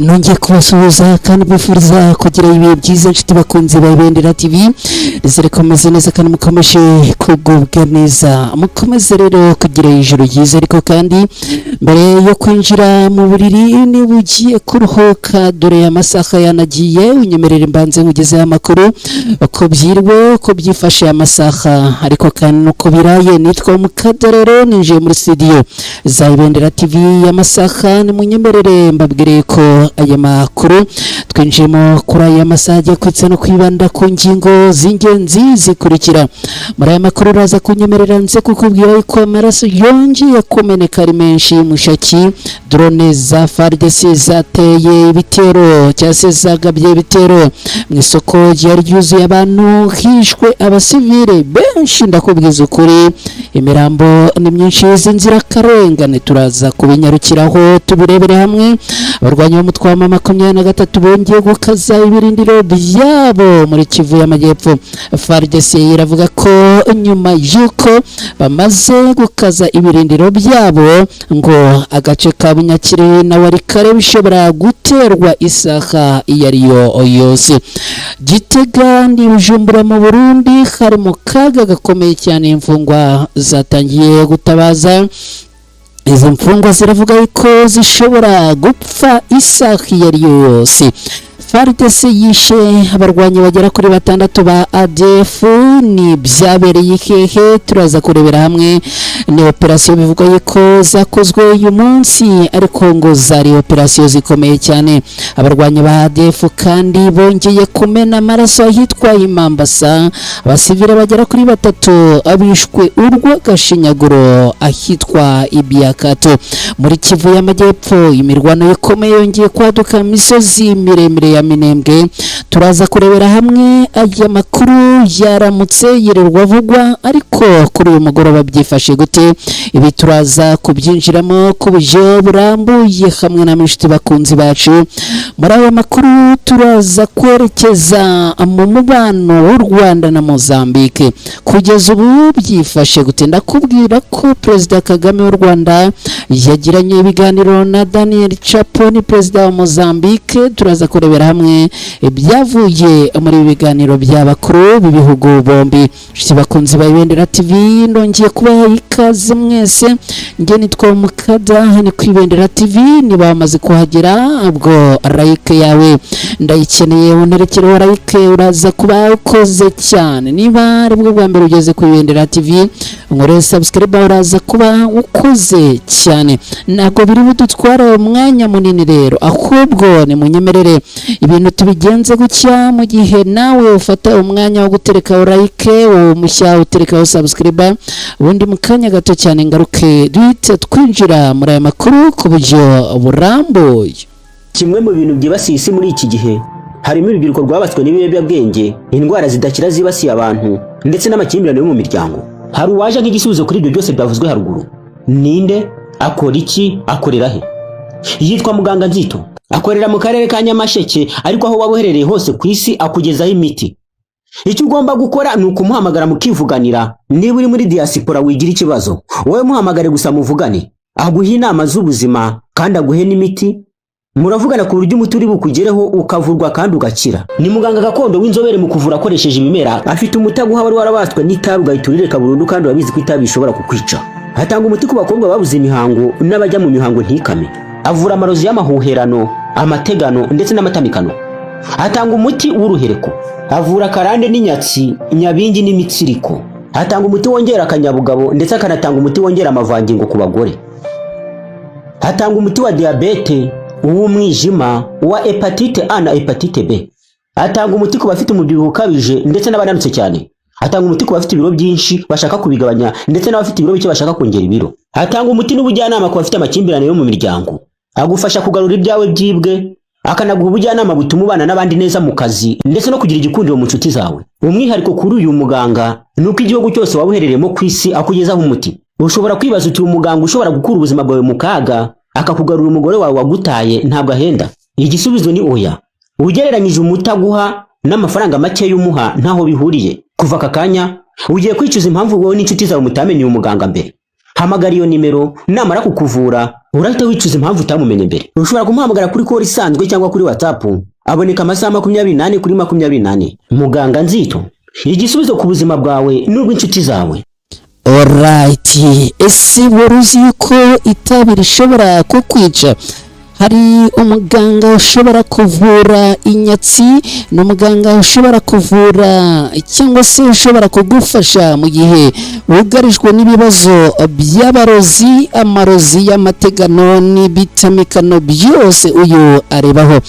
nongeye kubasuhuza kandi bifuriza kugira ibihe byiza inshuti bakunze ba Ibendera TV izere komeze neza kandi mukomeje kugubwa neza mukomeze rero kugira ijoro ryiza ariko kandi mbere yo kwinjira mu buriri ni bugiye kuruhuka dore amasaha yanagiye unyemerere mbanze ngugeze amakuru uko byirwe uko byifashe amasaha ariko kandi nuko biraye nitwa Mukadorero ninjiye muri studio za Ibendera TV y'amasaha ni munyemerere mbabwire ko aya makuru twinjiyemo kuri aya masaha agiye kwitsa no kwibanda ku ngingo z'ingenzi zikurikira muri aya makuru uraza kunyemerera nze kukubwira ko amaraso yongeye kumeneka ari menshi mushaki drone za FARDC zateye ibitero cyase zagabye ibitero mu isoko ryari ryuzuye abantu hishwe abasivile benshi ndakubwiza ukuri imirambo ni myinshi z'inzirakarengane turaza kubinyarukiraho tubirebere hamwe abarwanyi b'umutwe wa 23 bongeye gukaza ibirindiro byabo muri Kivu y'Amajyepfo. FARDC iravuga ko nyuma y'uko bamaze gukaza ibirindiro byabo ngo agace ka Bunyakiri na Warikare bishobora guterwa isaha iyariyo yose. Gitega ni Bujumbura mu Burundi hari mu kaga gakomeye cyane imfungwa zatangiye gutabaza izo mfungwa ziravuga ko zishobora gupfa isaha iyariyo yose. FARDC yishe abarwanyi bagera kuri 6 ba ADF ni byabereye hehe turaza kurebera hamwe ni operation bivuga ko zakozwe uyu munsi ariko ngo zari operation zikomeye cyane abarwanyi ba ADF kandi bongeye kumena amaraso ahitwa Imambasa abasivile bagera kuri 3 abishwe urwo gashinyaguro ahitwa Ibiakato muri Kivu y'Amajyepfo imirwano ikomeye yongeye kwaduka misozi miremire ya Minembwe turaza kurebera hamwe aya makuru yaramutse yirirwa avugwa ariko kuri uyu mugoroba byifashe gute ibi turaza kubyinjiramo ku buryo burambuye hamwe na mishiti bakunzi bacu muri aya makuru turaza kwerekeza mu mubano w'u Rwanda na Mozambique kugeza ubu byifashe gute ndakubwira ko Perezida Kagame w'u Rwanda yagiranye ibiganiro na Daniel Chapo ni Perezida wa Mozambique turaza kurebera hamwe ibyavuye muri ibiganiro by'abakuru b'ibihugu bombi inshuti bakunzi ba Ibendera TV ndongeye kubaha ikaze mwese nge nitwa Mukada hani ku Ibendera TV niba bamaze kuhagera ubwo like yawe ndayikeneye unerekere like uraza kuba ukoze cyane niba ari bwo bwa mbere ugeze ku Ibendera TV ngore subscribe uraza kuba ukoze cyane nako biri budutwara umwanya munini rero ahubwo ni munyemerere ibintu tubigenze gutya mu gihe nawe ufata umwanya wo gutereka like umushya utereka subscribe ubundi mukanya gato cyane ngaruke duhite twinjira muri aya makuru ku buryo burambuye. Kimwe mu bintu byibasiye isi muri iki gihe harimo urubyiruko rwabatswe n'ibiyobyabwenge indwara zidakira zibasiye abantu ndetse n'amakimbirane yo mu miryango. Hari uwaje nk'igisubizo kuri ibyo byose byavuzwe haruguru. Ninde akora iki akorera he? Yitwa Muganga Nzito akorera mu karere ka Nyamasheke ariko aho waboherereye hose ku isi akugezaho imiti. Icyo ugomba gukora ni ukumuhamagara mukivuganira niba uri muri diaspora wigira ikibazo wowe muhamagare gusa muvugane aguhe inama z'ubuzima kandi aguhe n'imiti muravugana ku buryo umuti uri bukugereho ukavurwa kandi ugakira. Ni muganga gakondo w'inzobere mu kuvura akoresheje ibimera afite umuti aguha wari warabaswe n'itabi ugahiturire burundu kandi urabizi ko itabi ishobora kukwica. Hatanga umuti ku bakobwa babuze imihango n'abajya mu mihango ntikame. Avura amarozi y'amahuherano amategano ndetse n'amatamikano. Hatanga umuti w'uruhereko avura karande n'inyatsi nyabingi n'imitsiriko. Hatanga umuti wongera akanyabugabo ndetse akanatanga umuti wongera amavangingo ku bagore. Hatanga umuti wa diabete uw'umwijima wa hepatite A na hepatite B. Hatanga umuti ku bafite umubyibuho ukabije ndetse n'abananutse cyane. Hatanga umuti ku bafite ibiro byinshi bashaka kubigabanya ndetse n'abafite ibiro bike bashaka kongera ibiro. Hatanga umuti n'ubujyanama ku bafite amakimbirane yo mu miryango. Agufasha kugarura ibyawe byibwe akanaguha ubujyanama butuma ubana n'abandi neza mu kazi ndetse no kugira igikundiro mu nshuti zawe. Umwihariko kuri uyu muganga nuko igihugu cyose wabuherereyemo ku isi akugezaho umuti. Ushobora kwibaza uti umuganga ushobora gukura ubuzima bwawe mu kaga akakugarura umugore wawe wagutaye ntabwo ahenda. Igisubizo ni oya. Ugereranyije umuti aguha n'amafaranga make y'umuha ntaho bihuriye. Kuva aka kanya ugiye kwicuza impamvu wowe n'inshuti zawe mutamenye uyu muganga mbere. hamagara iyo nimero, namara kukuvura urahita wicuza impamvu utamumenye mbere. Ushobora kumuhamagara kuri call isanzwe cyangwa kuri WhatsApp, aboneka amasaha 24 kuri 24. Muganga Nzito, igisubizo ku buzima bwawe n'ubw'inshuti zawe. Alright, ese wari uzi yuko itabi rishobora kukwica? Hari umuganga ushobora kuvura inyatsi, n'umuganga ushobora kuvura cyangwa se ushobora kugufasha mu gihe wugarijwe n'ibibazo by'abarozi, amarozi y'amategano n'ibitamikano byose uyu arebaho.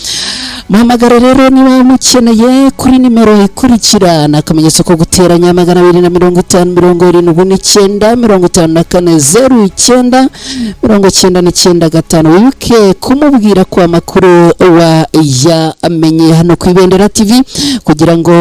Muhamagara rero niba mukeneye kuri nimero ikurikira, nakamenyetso ko guteranya 250 wibuke kumubwira ko amakuru wa yamenye hano ku Ibendera TV kugira ngo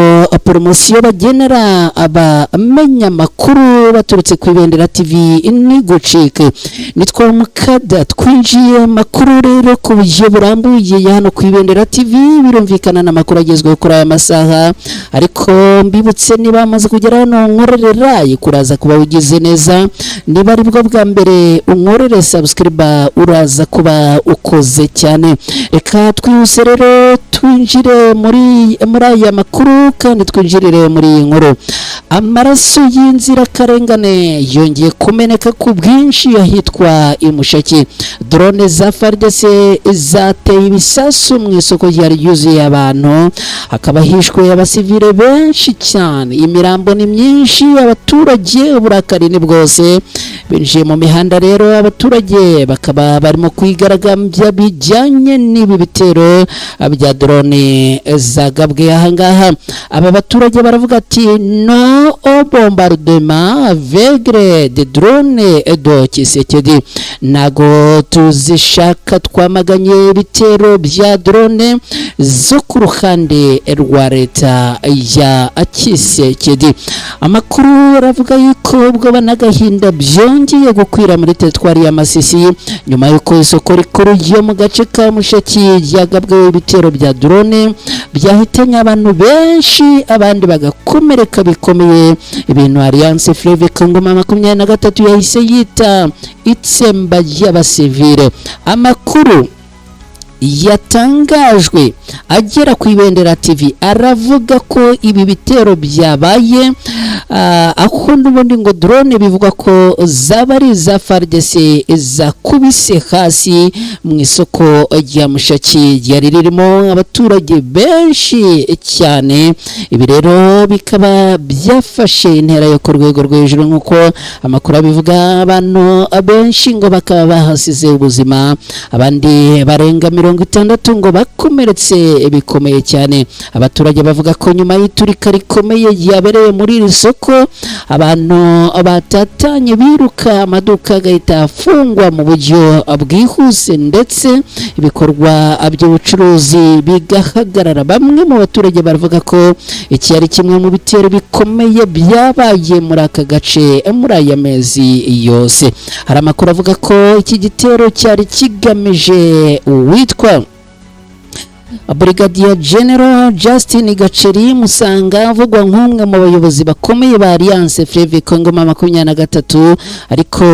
promosiyo bagenera abamenya amakuru baturutse ku Ibendera TV nigucike. Nitwa Mukada, twinjiye makuru rero ku buryo burambuye hano ku Ibendera TV. Birumvikana n'amakuru agezweho kuri aya masaha, ariko mbibutse niba amaze kugera hano nkorerera kuraza kuba ugize neza. Niba ari bwo bwa mbere unkorere subscribe uraza kuba ukoze cyane. Reka twihuse rero twinjire muri aya makuru kandi twinjirire muri iyi nkuru. Amaraso y'inzirakarengane yongeye kumeneka ku bwinshi ahitwa Imushaki. Drone za FARDC zateye ibisasu mu isoko ryari ryuzuye abantu, hakaba hishwe abasivile benshi cyane. Imirambo ni myinshi, abaturage uburakari ni bwose. Binjiye mu mihanda rero, abaturage bakaba barimo kwigaragambya bijyanye n'ibi bitero bya drone zagabwe ahangaha. Aba baturage baravuga ati no au bombardement avec des drones de Tshisekedi. Nago tuzishaka, twamaganye ibitero bya drone zo ku ruhande rwa leta ya Tshisekedi. Amakuru aravuga yuko ubwo banagahinda byongeye gukwira muri teritwari ya Masisi nyuma yuko isoko rikuru ryo mu gace ka Mushaki ryagabwe ibitero bya drone byahitanye abantu benshi, abandi bagakomereka bikomeye. Ibintu Alliance Fleuve Congo 23 yahise yita itsemba ry'abasivile. Amakuru yatangajwe agera ku Ibendera TV aravuga ko ibi bitero byabaye aho n'ubundi ngo drone bivuga ko zaba ari za FARDC zakubise hasi mu isoko rya Mushaki ryari ririmo abaturage benshi cyane. Ibi rero bikaba byafashe intera yo ku rwego rwo hejuru nk'uko amakuru abivuga. Abantu benshi ngo bakaba bahasize ubuzima, abandi barenga 60 ngo bakomeretse bikomeye cyane. Abaturage bavuga ko nyuma y'iturika rikomeye ryabereye muri iri soko, abantu batatanye biruka, amaduka agahita afungwa mu buryo bwihuse ndetse ibikorwa by'ubucuruzi bigahagarara. Bamwe mu baturage baravuga ko iki ari kimwe mu bitero bikomeye byabaye muri aka gace muri aya mezi yose. Hari amakuru avuga ko iki gitero cyari kigamije uwitwa Brigadier General Justin Gacheri Musanga, avugwa nk'umwe mu bayobozi bakomeye ba Alliance Fleuve Congo 23, ariko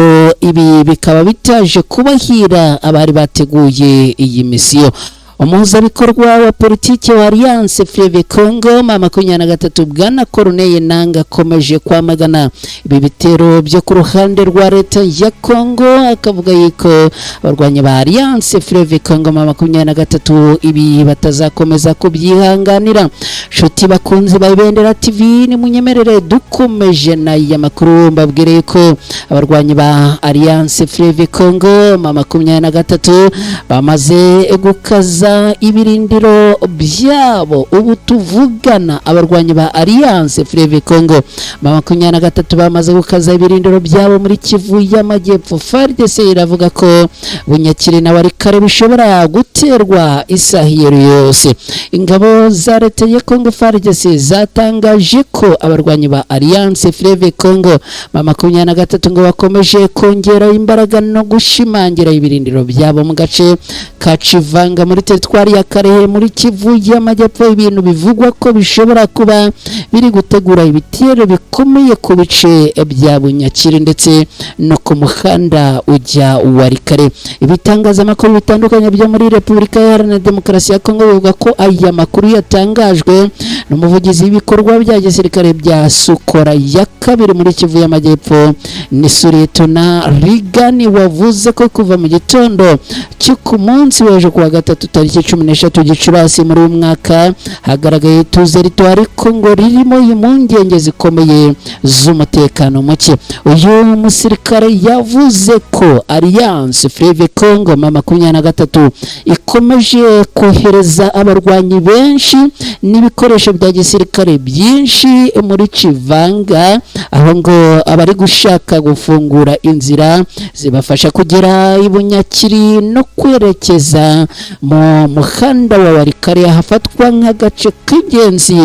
ibi bikaba bitaje kubahira abari bateguye iyi misiyo. Umuhuzabikorwa wa politiki wa Alliance Fleuve Congo 23 Bwana Corneille Nangaa akomeje kwamagana ibi bitero byo ku ruhande rwa leta ya Congo, akavuga yuko abarwanya ba Alliance Fleuve Congo 23 ibi batazakomeza kubyihanganira. Shuti bakunzi ba Ibendera TV, ni munyemerere dukomeje na ya makuru mbabwire yuko abarwanyi ba Alliance Fleuve Congo 23 bamaze gukaza ibirindiro byabo. Ubu tuvugana abarwanyi ba Alliance Fleuve Congo 23 bamaze gukaza ibirindiro byabo muri Kivu y'Amajyepfo. FARDC iravuga ko Bunyakiri na Warikare bishobora guterwa isaha yose. Ingabo za leta ya Congo FARDC zatangaje ko abarwanyi ba Alliance Fleuve Congo 23 ngo bakomeje kongera imbaraga no gushimangira ibirindiro byabo mu gace ka Chivanga muri teritwari ya Karehe muri Kivu y'Amajyepfo ibintu bivugwa ko bishobora kuba biri gutegura ibitero bikomeye ku bice bya Bunyakiri ndetse no ku muhanda ujya Warikare. Ibitangazamakuru bitandukanye byo muri Repubulika Iharanira Demokarasi ya Kongo bivuga ko aya makuru yatangajwe n'umuvugizi w'ibikorwa bya gisirikare bya Sukora ya kabiri muri Kivu y'Amajyepfo ni Suretona Rigani, wavuze ko kuva mu gitondo cyo ku munsi w'ejo kuwa gatatu tariki 13 Gicurasi muri uyu mwaka hagaragaye ituze rito ariko ngo ririmo impungenge zikomeye z'umutekano muke. Uyu musirikare yavuze ko Alliance Fleuve Congo M23 ikomeje kohereza abarwanyi benshi n'ibikoresho bya gisirikare byinshi muri Chivanga, aho ngo abari gushaka gufungura inzira zibafasha kugera i Bunyakiri no kwerekeza mu muhanda wa Warikare hafatwa nk'agace k'ingenzi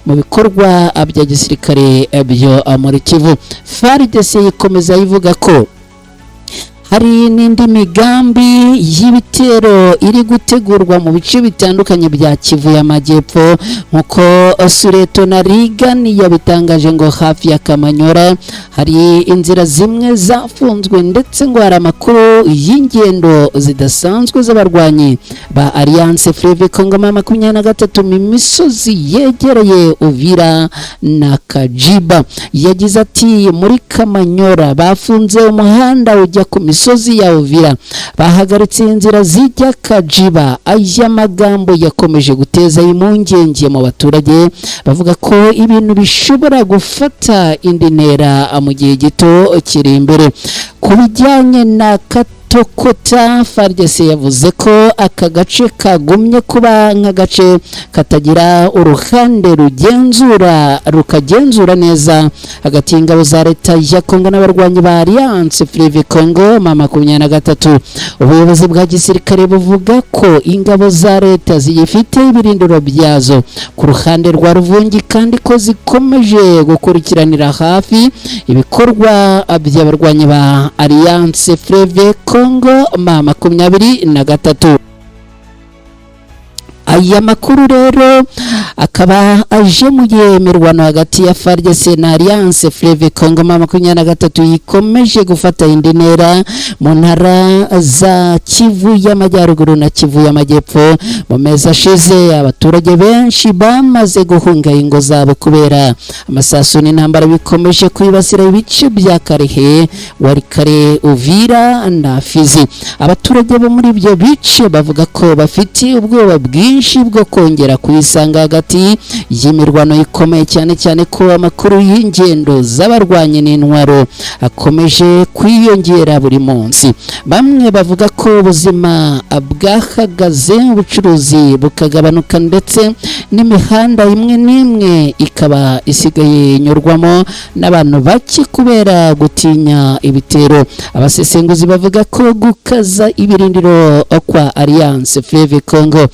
mu bikorwa bya gisirikare byo muri Kivu. FARDC ikomeza ivuga ko hari n'indi migambi y'ibitero iri gutegurwa mu bice bitandukanye bya Kivu y'Amajyepfo nkuko Suretona Rigani yabitangaje ngo hafi ya Kamanyora hari inzira zimwe zafunzwe ndetse ngo hari amakuru y'ingendo zidasanzwe z'abarwanyi ba Alliance Fleuve Congo M23 mu misozi yegereye Uvira na Kajiba. Yagize ati muri Kamanyora bafunze umuhanda ujya ku misozi ya Uvira, bahagaritse inzira zijya Kajiba. Aya magambo yakomeje guteza impungenge mu baturage bavuga ko ibintu bishobora gufata indi ntera mu gihe gito kiri imbere. Ku bijyanye na Tokota, FARDC yavuze ko aka gace kagumye kuba nk'agace katagira uruhande rukagenzura neza hagati y'ingabo za leta ya Kongo n'abarwanyi ba Alliance Fleuve Congo M23. Ubuyobozi bwa gisirikare buvuga ko ingabo za leta ziyifite ibirindiro byazo ku ruhande rwa Ruvungi kandi ko zikomeje gukurikiranira hafi ibikorwa by'abarwanyi ba Alliance Fleuve Congo M23. Aya makuru rero akaba aje mu gihe imirwano hagati ya FARDC na Alliance Fleuve Congo M23 ikomeje gufata indi ntera mu ntara za Kivu y'Amajyaruguru na Kivu y'Amajyepfo. Mu mezi ashize abaturage benshi bamaze guhunga ingo zabo kubera amasasu n'intambara bikomeje kwibasira ibice bya Karehe, Warikare, Uvira na Fizi. Abaturage bo muri ibyo bice bavuga ko bafite ubwoba bwinshi bwo kongera kwisanga hagati y'imirwano ikomeye cyane ko amakuru y'ingendo z'abarwanyi n'intwaro akomeje kwiyongera buri munsi. Bamwe bavuga ko ubuzima bwahagaze, ubucuruzi bukagabanuka ndetse n'imihanda imwe n'imwe ikaba isigaye inyurwamo n'abantu bake kubera gutinya ibitero. Abasesenguzi bavuga ko gukaza ibirindiro kwa Alliance Fleuve Congo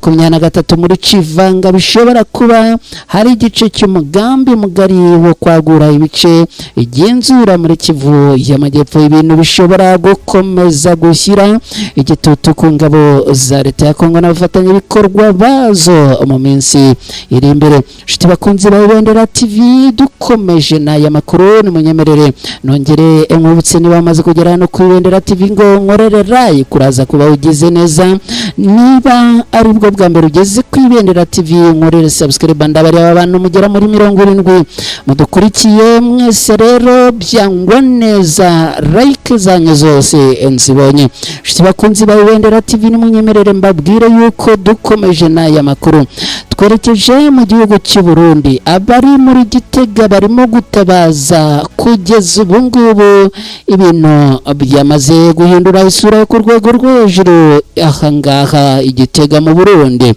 M23 muri Chivanga bishobora kuba hari igice cy'umugambi mugari wo kwagura ibice igenzura muri Kivu y'Amajyepfo. Ibintu bishobora gukomeza gushyira igitutu ku ngabo za leta ya Kongo n'abafatanyabikorwa bazo mu minsi iri imbere. Shiti bakunzi ba Ibendera TV, dukomeje n'aya makuru nimunyemerere nongere nkubutse niba bamaze kugera hano ku Ibendera TV ngo nkorere like kuraza kuba ugize neza. Niba ari bwo bwa mbere ugeze ku Ibendera TV nkorere subscribe, ndabari abantu mugera muri 70 mudukurikiye mwese rero byangwa neza, like zanyu zose nzibonye. Shiti bakunzi ba Ibendera TV nimunyemerere mbabwire yuko dukomeje n'aya makuru. Twerekeje mu gihugu cy'u Burundi, abari muri Gitega barimo gutabaza kugeza ubu ngubu ibintu byamaze guhindura isura ku rwego rwo hejuru ahangaha Igitega mu Burundi.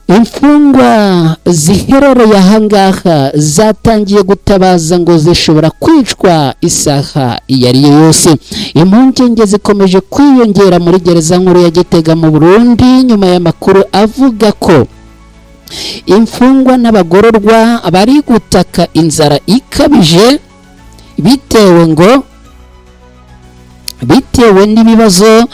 Imfungwa ziherereye ahangaha zatangiye gutabaza ngo zishobora kwicwa isaha iyo ari yo yose. Impungenge zikomeje kwiyongera muri gereza nkuru ya Gitega mu Burundi nyuma y'amakuru avuga ko imfungwa n'abagororwa bari gutaka inzara ikabije bitewe n'ibibazo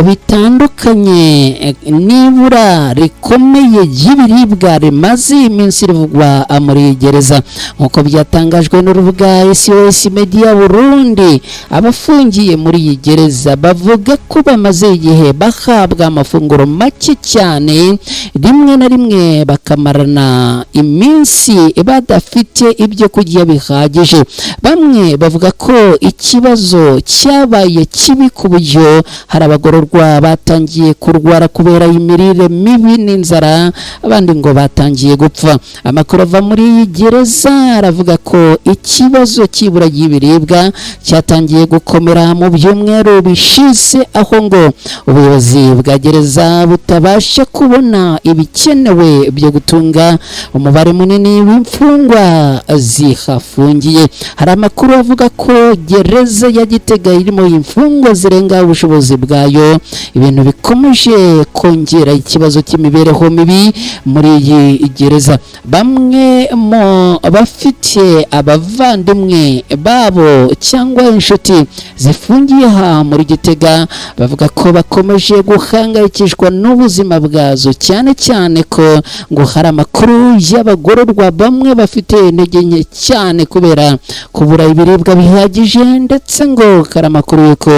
bitandukanye nibura rikomeye ry'ibiribwa rimaze iminsi rivugwa muri gereza nk'uko byatangajwe n'urubuga SOS Media Burundi. Abafungiye muri iyi gereza bavuga ko bamaze igihe bahabwa amafunguro make cyane, rimwe na rimwe bakamarana iminsi badafite ibyo kurya bihagije. Bamwe bavuga ko ikibazo cyabaye kibi ku buryo hari abagororwa batangiye kurwara kubera imirire mibi n'inzara, abandi ngo batangiye gupfa. Amakuru ava muri iyi gereza aravuga ko ikibazo cy'ibura ry'ibiribwa cyatangiye gukomera mu byumweru bishize, aho ngo ubuyobozi bwa gereza butabasha kubona ibikenewe byo gutunga umubare munini w'imfungwa zihafungiye. Hari amakuru avuga ko gereza ya Gitega irimo imfungwa zirenga ubushobozi bwayo, ibintu bikomeje kongera ikibazo cy'imibereho mibi muri iyi gereza. Bamwe mu bafite abavandimwe babo cyangwa inshuti zifungiye aha muri Gitega bavuga ko bakomeje guhangayikishwa n'ubuzima bwazo, cyane cyane ko ngo hari amakuru y'abagororwa bamwe bafite intege nke cyane kubera kubura ibiribwa bihagije, ndetse ngo hari amakuru yuko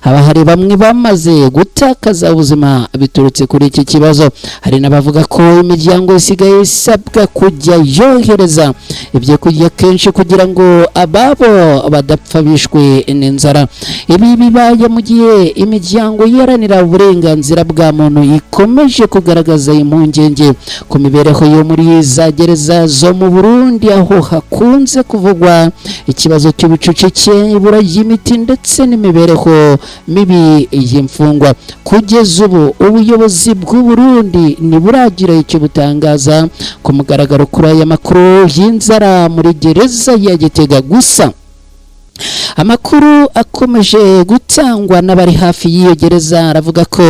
haba hari bamwe bamaze gutakaza ubuzima biturutse kuri iki kibazo. Hari n'abavuga ko imiryango isigaye isabwa kujya yohereza ibyo kurya kenshi kugira ngo ababo badapfa bishwe n'inzara. Ibi bibaye mu gihe imiryango iharanira uburenganzira bwa muntu ikomeje kugaragaza impungenge ku mibereho yo muri za gereza zo mu Burundi, aho hakunze kuvugwa ikibazo cy'ubucucike, ibura ry'imiti ndetse n'imibereho mibi y'imfungwa. Kugeza ubu ubuyobozi bw'u Burundi ntiburagira icyo butangaza ku mugaragaro kuri aya makuru y'inzara muri gereza ya Gitega. Gusa amakuru akomeje gutangwa n'abari hafi y'iyo gereza aravuga ko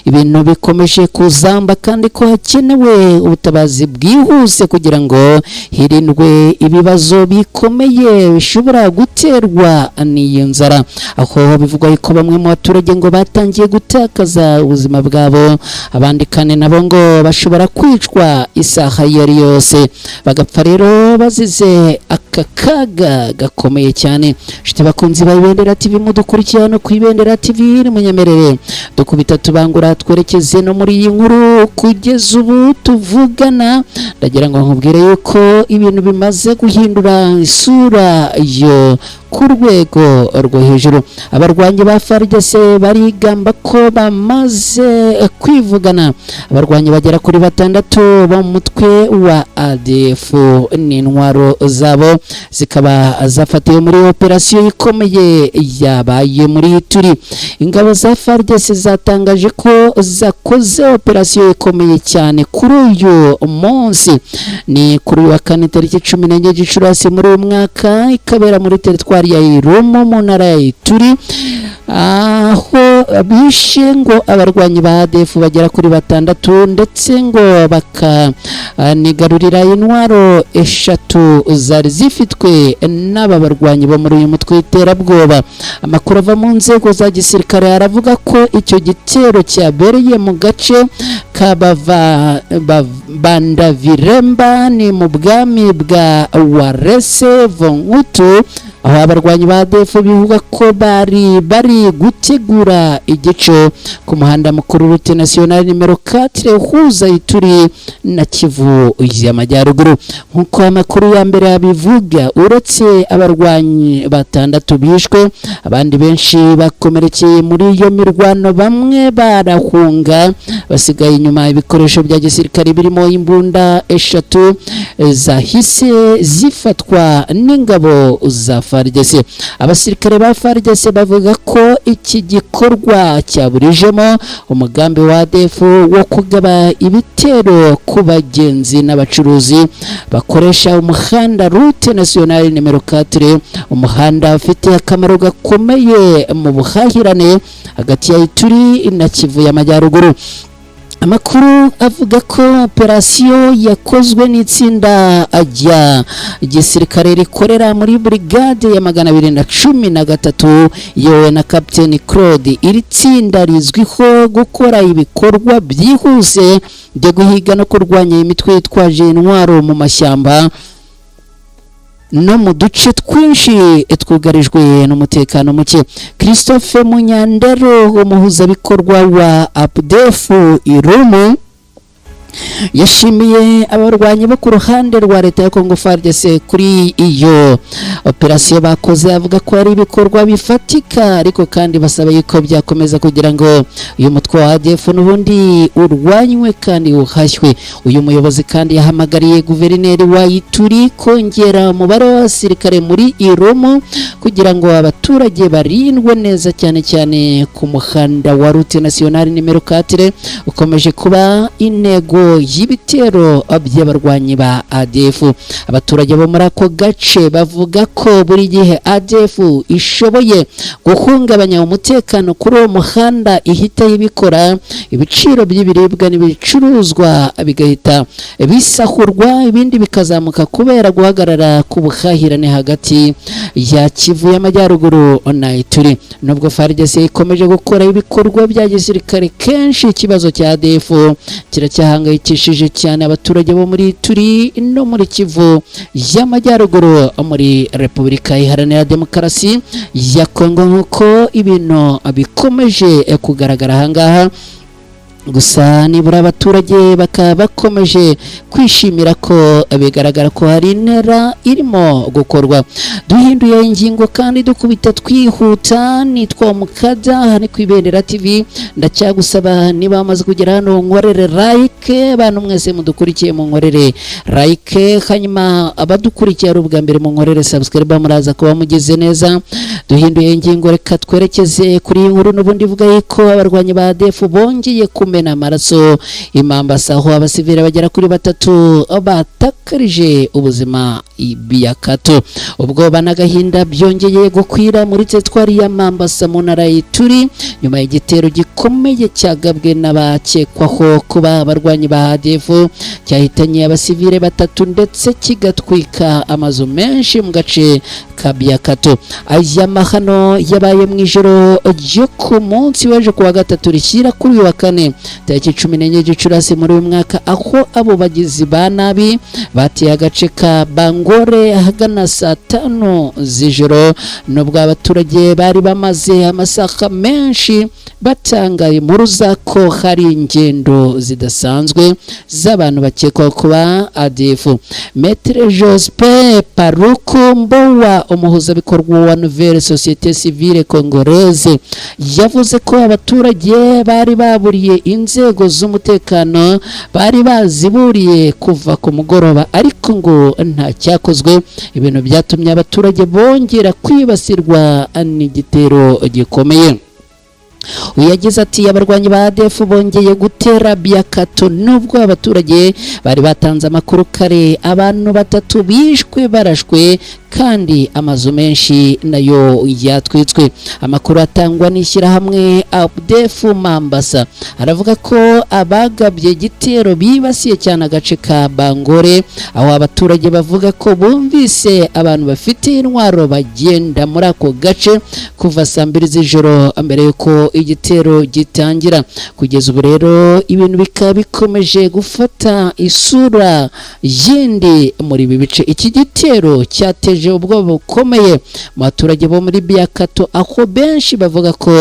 ibintu bikomeje kuzamba kandi ko hakenewe ubutabazi bwihuse kugira ngo hirindwe ibibazo bikomeye bishobora guterwa n'iyo nzara, aho bivugwa ko bamwe mu baturage ngo batangiye gutakaza ubuzima bwabo, abandi kandi nabo ngo bashobora kwicwa isaha iyo ari yose bagapfa rero bazize aka kaga gakomeye cyane. Bakunzi ba Ibendera TV mudukurikirana ku Ibendera TV, munyemerere dukubita tubangura twerekeze no muri iyi nkuru. Kugeza ubu tuvugana ndagira ngo nkubwire yuko ibintu bimaze guhindura isura yo ku rwego rwo hejuru. Abarwanyi ba FARDC barigamba ko bamaze kwivugana abarwanyi bagera kuri 6 bo mutwe wa ADF n'intwaro zabo zikaba zafatiwe muri operasiyo ikomeye yabaye muri Ituri. Ingabo za FARDC zatangaje ko zakoze operasiyo ikomeye cyane kuri uyu munsi, ni kuri wa kane tariki 14 Gicurasi muri uyu mwaka, ikabera muri teritwari ya Irumu mu ntara ya Ituri, aho bishe ngo abarwanyi ba ADF bagera kuri 6 ndetse ngo bakanigarurira intwaro 3 zari zifitwe n'aba barwanyi bo muri uyu mutwe w'iterabwoba. Amakuru ava mu nzego za gisirikare aravuga ko icyo gitero cyabereye mu gace ka Bandaviremba ni mu bwami bwa Warese Vongutu, aho abarwanyi ba ADF bivuga ko bari gutegura igico ku muhanda mukuru route nationale nimero 4 uhuza Ituri na Kivu y'Amajyaruguru. Nkuko amakuru ya mbere abivuga, uretse abarwanyi 6 bishwe, abandi benshi bakomerekeye muri iyo mirwano, bamwe barahunga basigaye inyuma. Ibikoresho bya gisirikare birimo imbunda 3 zahise zifatwa n'ingabo za FARDC. Abasirikare ba FARDC bavuga ko iki gikorwa cyaburijemo umugambi wa ADF wo kugaba ibitero ku bagenzi n'abacuruzi bakoresha umuhanda route nationale nimero 4, umuhanda ufite akamaro gakomeye mu buhahirane hagati ya Ituri na Kivu y'Amajyaruguru. amakuru avuga ko operasiyo yakozwe n'itsinda rya gisirikare rikorera muri brigade ya 213 yewe na Captain Claude. Iri tsinda rizwiho gukora ibikorwa byihuse byo guhiga no kurwanya imitwe yitwaje intwaro mu mashyamba no mu duce twinshi twugarijwe n'umutekano muke. Christophe Munyandero, umuhuzabikorwa wa APDF Irumu, yashimiye abarwanyi bo ku ruhande rwa leta ya Congo FARDC kuri iyo operasiyo bakoze, avuga ko ari ibikorwa bifatika, ariko kandi basaba yuko byakomeza kugira ngo uyu mutwe wa ADF n'ubundi urwanywe kandi uhashywe. Uyu muyobozi kandi yahamagariye guverineri wa Ituri kongera umubare w'abasirikare muri Irumu kugira ngo abaturage barindwe neza, cyane cyane ku muhanda wa route nationale nimero 4 ukomeje kuba intego y'ibitero by'abarwanyi ba ADF. Abaturage bo muri ako gace bavuga ko buri gihe ADF ishoboye guhungabanya umutekano kuri uwo muhanda ihita ibikora, ibiciro by'ibiribwa n'ibicuruzwa bigahita bisahurwa, ibindi bikazamuka kubera guhagarara ku buhahirane hagati ya Kivu y'Amajyaruguru na Ituri. Nubwo FARDC ikomeje gukora ibikorwa bya gisirikare, kenshi ikibazo cya ADF kiracyahangayikishije cyane abaturage bo muri Ituri no muri Kivu y'Amajyaruguru muri Repubulika Iharanira Demokarasi ya Kongo, nk'uko ibintu bikomeje kugaragara ahangaha. Gusa nibura abaturage bakaba bakomeje kwishimira ko bigaragara ko hari intera irimo gukorwa. Duhinduye ingingo kandi dukubita twihuta, nitwa Mukada hani ku Ibendera TV. Ndacyagusaba niba amaze kugera hano nkorere like, abantu mwese mudukurikiye mu nkorere like, hanyuma abadukurikiye ari ubwa mbere mu nkorere subscribe, muraza kuba mugize neza. Duhinduye ingingo, reka twerekeze kuri inkuru n'ubundi ivuga yuko abarwanyi ba ADF bongeye kumena amaraso Imambasa, aho abasivile bagera kuri 3 batakarije ubuzima Biakato. Ubwoba n'agahinda byongeye gukwira muri teritwari ya Mambasa mu ntara y'Ituri nyuma y'igitero gikomeye cyagabwe n'abakekwaho kuba abarwanyi ba ADF, cyahitanye abasivile 3 ndetse kigatwika amazu menshi mu gace ka Biakato. Aya mahano yabaye mu ijoro ryo ku munsi w'ejo kuwa gatatu rishyira kuri wa kane tariki 14 Gicurasi muri uyu mwaka, aho abo bagizi ba nabi bateye agace ka Bangore ahagana saa 5 z'ijoro. Nubwo abaturage bari bamaze amasaha menshi batangaye muruza ko hari ingendo zidasanzwe z'abantu bakekwa kuba ADF. Maître Joseph Paruku Mbowa, umuhuzabikorwa wa Nouvelle Société Civile Congolaise, yavuze ko abaturage bari baburiye inzego z'umutekano, bari baziburiye kuva ku mugoroba, ariko ngo nta cyakozwe. Ibintu byatumye abaturage bongera kwibasirwa n'igitero gikomeye. Uyagize ati abarwanyi ba ADF bongeye gutera Biakato, nubwo abaturage bari batanze amakuru kare abantu 3 bishwe barashwe kandi amazu menshi nayo yatwitswe. Amakuru atangwa n'ishyirahamwe APDF Mambasa aravuga ko abagabye gitero bibasiye cyane agace ka Bangore, aho abaturage bavuga ko bumvise abantu bafite intwaro bagenda muri ako gace kuva saa 2 z'ijoro mbere yuko igitero gitangira. Kugeza ubu rero ibintu bikaba bikomeje gufata isura yindi muri ibi bice. Iki gitero cyateje ubwoba bukomeye mu baturage bo muri Biakato, aho benshi bavuga ko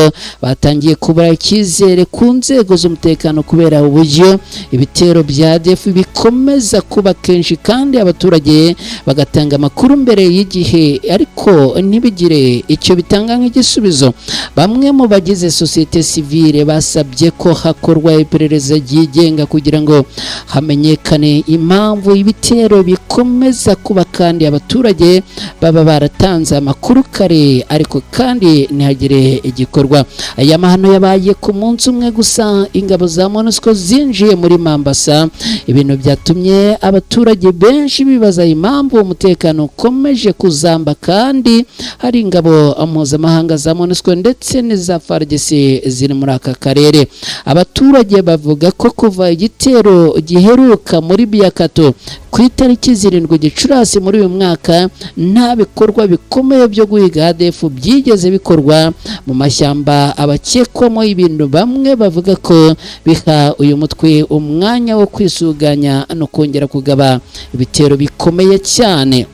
batangiye kubura icyizere ku nzego z'umutekano kubera uburyo ibitero bya ADF bikomeza kuba kenshi, kandi abaturage bagatanga amakuru mbere y'igihe ariko ntibigire icyo bitanga nk'igisubizo. Bamwe mu bagize societe civile basabye ko hakorwa iperereza ryigenga kugira ngo hamenyekane impamvu ibitero bikomeza kuba, kandi abaturage baba baratanze amakuru kare ariko kandi ntihagire igikorwa. Aya mahano yabaye ku munsi umwe gusa ingabo za MONUSCO zinjiye muri Mambasa, ibintu byatumye abaturage benshi bibaza impamvu umutekano ukomeje kuzamba kandi hari ingabo mpuzamahanga za MONUSCO ndetse n'iza FARDC ziri muri aka karere. Abaturage bavuga ko kuva igitero giheruka muri Biakato ku itariki 7 Gicurasi muri uyu mwaka nta bikorwa bikomeye byo guhiga ADF byigeze bikorwa mu mashyamba abakekwamo ibintu. Bamwe bavuga ko biha uyu mutwe umwanya wo kwisuganya no kongera kugaba ibitero bikomeye cyane.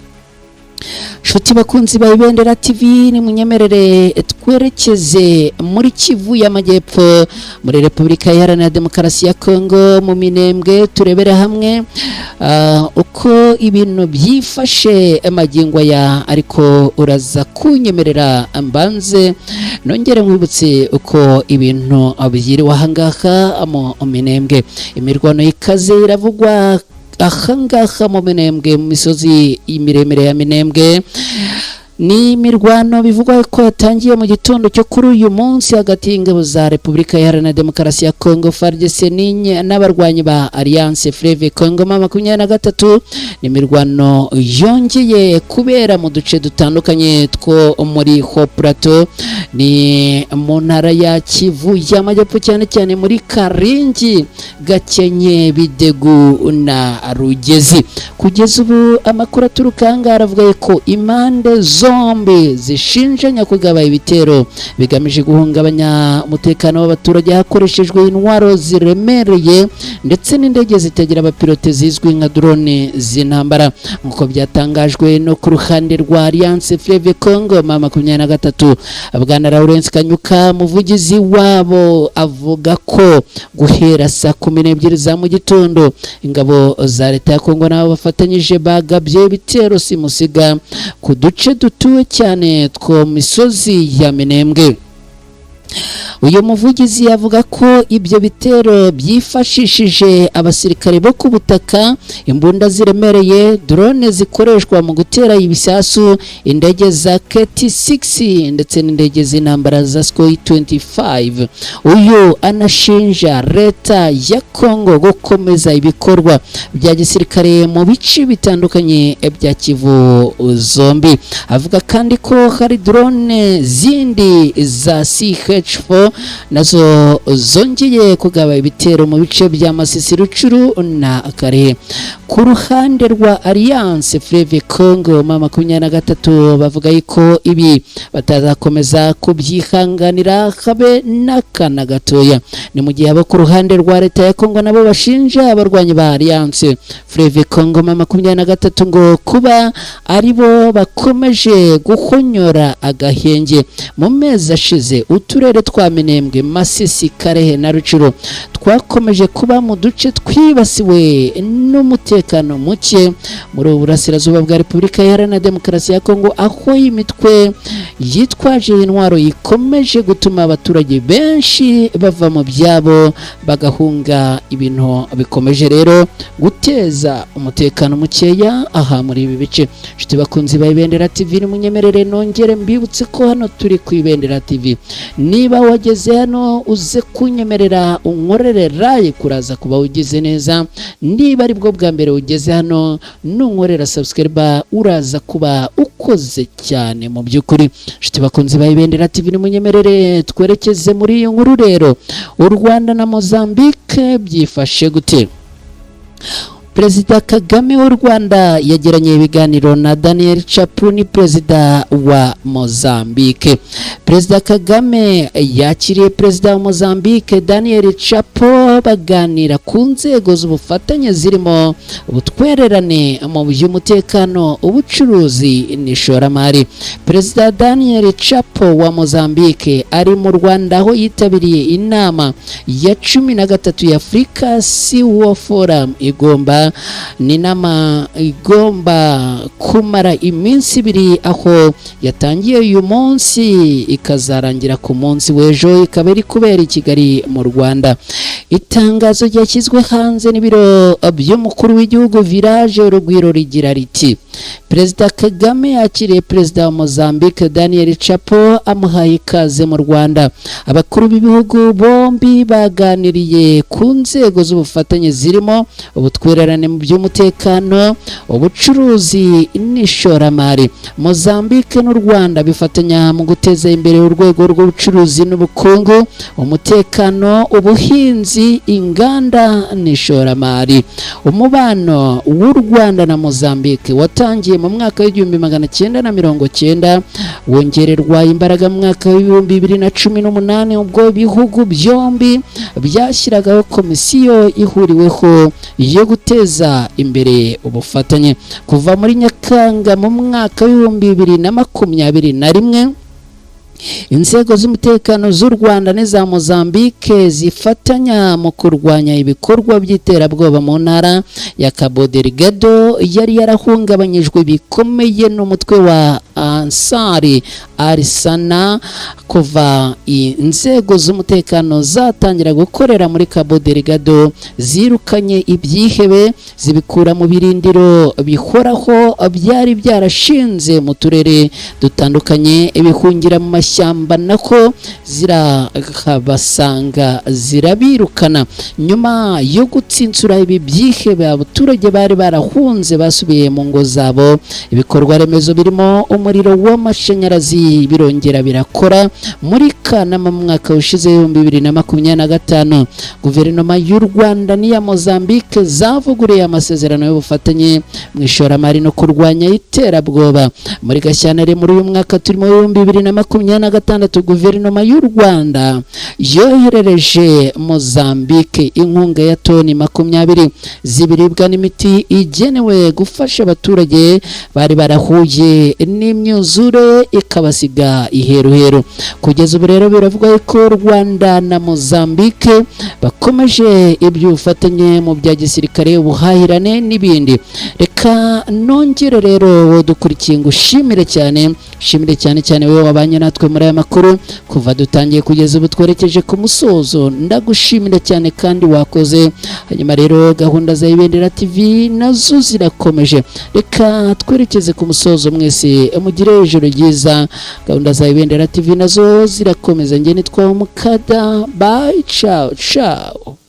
Shuti bakunzi ba Ibendera TV, ni munyemerere twerekeze muri Kivu y'Amajyepfo muri Repubulika Iharanira Demokarasi ya Kongo mu Minembwe, turebere hamwe uko ibintu byifashe magingo ya. Ariko uraza kunyemerera mbanze nongere nkwibutse uko ibintu byiriwe ahangaha mu Minembwe. Imirwano ikaze iravugwa ahangaha mu Minembwe, mu misozi imiremire ya Minembwe. Ni imirwano bivugwa ko yatangiye mu gitondo cyo kuri uyu munsi hagati y'ingabo za Repubulika Iharanira Demokarasi ya Kongo FARDC n'abarwanyi ba Alliance Fleuve Congo 23. Ni imirwano yongeye kubera mu duce dutandukanye two muri Haut Plateau, ni mu ntara ya Kivu y'Amajyepfo, cyane cyane muri Karingi, Gakenke, Bidegu na Rugezi. Kugeza ubu amakuru aturuka ahangaha aravuga ko impande zombi zishinjanya kugaba ibitero bigamije guhungabanya umutekano w'abaturage hakoreshejwe intwaro ziremereye ndetse n'indege zitagira abapilote zizwi nka drone z'intambara, nk'uko byatangajwe no ku ruhande rwa Alliance Fleuve Congo 23. Bwana Lawrence Kanyuka, muvugizi wabo, avuga ko guhera saa 12 za mu gitondo ingabo za leta ya Kongo nabo bafatanyije bagabye ibitero simusiga ku duce dutuwe cyane two misozi ya Minembwe. Uyu muvugizi yavuga ko ibyo bitero byifashishije abasirikare bo ku butaka, imbunda ziremereye, drone zikoreshwa mu gutera ibisasu, indege za KT-6 ndetse n'indege z'intambara za Sukhoi 25. Uyu anashinja leta ya Kongo gukomeza ibikorwa bya gisirikare mu bice bitandukanye bya Kivu zombi. Avuga kandi ko hari drone zindi za CH4 nazo zongeye kugaba ibitero mu bice bya Masisi, Rucuru na Kare. Ku ruhande rwa Alliance Fleuve Congo 23 bavuga ko ibi batazakomeza kubyihanganira habe n'akana gatoya. Ni mu gihe abo ku ruhande rwa leta ya Kongo nabo bashinja abarwanyi ba Alliance Fleuve Congo 23 ngo kuba aribo bakomeje guhonyora agahenge. Mu mezi ashize uturere twa Minembwe, Masisi, Karehe na Rucuru twakomeje kuba mu duce twibasiwe n'umutekano muke muri uburasirazuba bwa Repubulika Iharanira Demokarasi ya Kongo, aho imitwe yitwaje intwaro ikomeje gutuma abaturage benshi bava mu byabo bagahunga. Ibintu bikomeje rero guteza umutekano mukeya aha muri ibi bice. Nshuti bakunzi ba Ibendera TV, ni munyemerere nongere mbibutse ko hano turi ku Ibendera TV. Niba wageze hano uze kunyemerera unkorere like, kuraza kuba ugize neza. Niba ari bwo bwa mbere ugeze hano nunkorera subscribe uraza kuba ukoze cyane mu by'ukuri. Nshuti bakunzi ba Ibendera TV, ni munyemerere twerekeze muri iyo nkuru rero. U Rwanda na Mozambique byifashe gute? Perezida Kagame w'u Rwanda yagiranye ibiganiro na Daniel Chapo, ni perezida wa Mozambique. Perezida Kagame yakiriye perezida wa Mozambique Daniel Chapo baganira ku nzego z'ubufatanye zirimo ubutwererane mu by'umutekano, ubucuruzi n'ishoramari. Perezida Daniel Chapo wa Mozambique ari mu Rwanda aho yitabiriye inama ya 13 ya Africa CEO Forum igomba Rwanda ni inama igomba kumara iminsi ibiri, aho yatangiye uyu munsi ikazarangira ku munsi w'ejo, ikaba iri kubera i Kigali mu Rwanda. Itangazo ryashyizwe hanze n'ibiro by'umukuru w'igihugu Village Urugwiro rigira riti: Perezida Kagame yakiriye Perezida wa Mozambique Daniel Chapo amuhaye ikaze mu Rwanda. Abakuru b'ibihugu bombi baganiriye ku nzego z'ubufatanye zirimo ubutwererane mu by'umutekano, ubucuruzi n'ishoramari. Mozambique n'u Rwanda bifatanya mu guteza imbere urwego rw'ubucuruzi n'ubukungu, umutekano, ubuhinzi, inganda n'ishoramari. Umubano w'u Rwanda na Mozambique watangiye mu mwaka w'1990 wongererwa imbaraga mu mwaka w'2018 ubwo ibihugu byombi byashyiragaho komisiyo ihuriweho yo guteza imbere ubufatanye. Kuva muri Nyakanga mu mwaka w'2021 inzego z'umutekano z'u Rwanda n'iza Mozambique zifatanya mu kurwanya ibikorwa by'iterabwoba mu ntara ya Cabo Delgado yari yarahungabanyijwe bikomeye n'umutwe wa Ansari Arsana. Kuva inzego z'umutekano zatangira gukorera muri Cabo Delgado, zirukanye ibyihebe, zibikura mu birindiro bihoraho byari byarashinze mu turere dutandukanye, ibihungira mu mashyamba nako zirabasanga zirabirukana. Nyuma yo gutsinsura ibi byihebe, abaturage bari barahunze basubiye mu ngo zabo. Ibikorwa remezo birimo umuriro w'amashanyarazi birongera birakora. Muri Kanama mu mwaka ushize 2025 guverinoma y'u Rwanda n'iya Mozambique zavuguriye amasezerano y'ubufatanye mu ishoramari no kurwanya iterabwoba. Muri Gashyantare muri uyu mwaka turimo 2026 guverinoma y'u Rwanda yoherereje Mozambique inkunga ya toni 20 z'ibiribwa n'imiti igenewe gufasha abaturage bari barahuye n'imyuzure ikabasiga iheruheru. Kugeza ubu rero biravuga ko Rwanda na Mozambique bakomeje iby'ubufatanye mu bya gisirikare, ubuhahirane n'ibindi. Reka nongere rero dukurikiye ngo ushimire cyane wowe wabanye natwe muri aya makuru kuva dutangiye kugeza ubu twerekeje ku musozo. Ndagushimira cyane kandi wakoze. Hanyuma rero gahunda za Ibendera TV nazo zirakomeje. Reka twerekeze ku musozo, mwese mugire ijoro ryiza. Gahunda za Ibendera TV nazo zirakomeza. Njye nitwa Mukada. Bye, ciao ciao.